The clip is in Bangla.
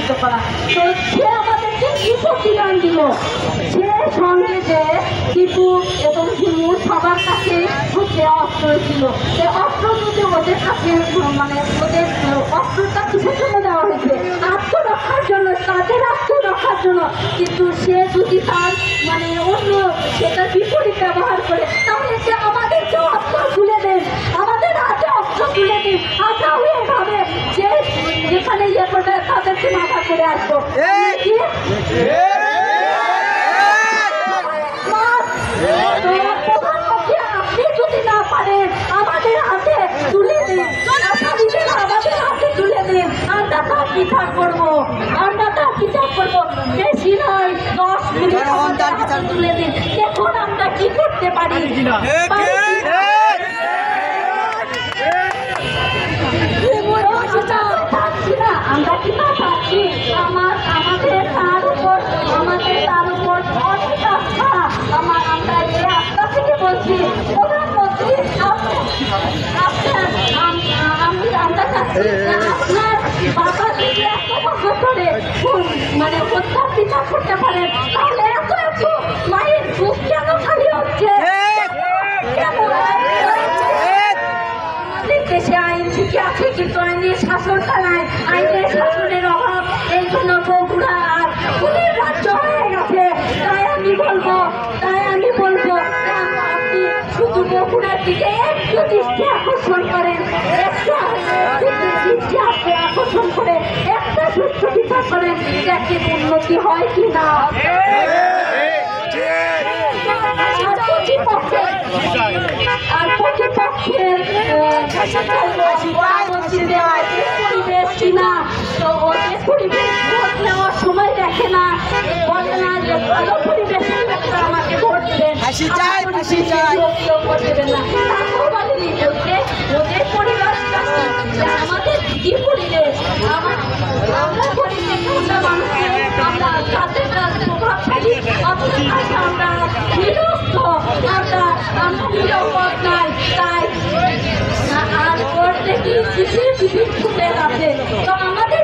পরাজিত করা। তো সে আমাদেরকে কি প্রতিদান দিল? সে সঙ্গে যে টিপু এবং হিমু সবার কাছে হচ্ছে অস্ত্র ছিল। এই অস্ত্র যদি ওদের কাছে মানে ওদের অস্ত্রটা কিসের জন্য দেওয়া হয়েছে? আত্মরক্ষার জন্য, তাদের আত্মরক্ষার জন্য। কিন্তু সে যদি তার মানে অন্য সেটার বিপরীত ব্যবহার করে, তাহলে সে আমাদেরকে অস্ত্র তুলে দেন, আমাদের হাতে অস্ত্র তুলে দিন, আমরাও এভাবে যে যেখানে ইয়ে করবে তাদেরকে মাথা করে আসবো। প্রধানমন্ত্রী, আপনি যদি না পারেন আমাদের হাতে তুলে দিন, আমাদের হাতে তুলে দিন, আমরা তার বিচার করবো, আমরা তার বিচার করবো। বেশি নয়, 10 মিনিট আমাদের হাতে তুলে দিন, দেখুন আমরা কি করতে পারি। আমরা কি না পাচ্ছি? আমাদের তার উপর অনেক আস্থা। আমরা এই আস্থা থেকে বলছি, প্রধানমন্ত্রী আমরা চাচ্ছি আপনার বাবা যদি এত বছর ধরে মানে হত্যার বিচার করতে পারেন, তাহলে এত মায়ের বুক কেন খালি হচ্ছে? দেশে আইন ঠিকই আছে, কিন্তু আইনের শাসনটা নাই, আইনের শাসনের অভাব। এই জন্য বগুড়া আর পুলিশ রাজ্য হয়ে গেছে। তাই আমি বলবো আপনি শুধু বগুড়ার দিকে একটু দৃষ্টি আকর্ষণ করেন, দৃষ্টি আকর্ষণ করে একটা সুস্থ বিচার করেন, দেখেন উন্নতি হয় কি না। আর প্রতিপক্ষের পরিবেশ কিনা, তো ওদের পরিবেশ ভোট নেওয়ার সময় দেখে না, বলে না যে ভালো পরিবেশের লোকরা আমাকে ভোট দেবেন, ভোট দেবেন না। বলেনি ওদের পরিবেশটা আমাদের কি পরিবেশ, আমরা পরিবেশ, আমরা মানুষের, আমরা তাদের প্রভাবশালী, আমরা বিরক্ত, আমরা নিরাপদ নাই। তাই আর ওর দেখি শিশির ফুটে আছে, তো আমাদের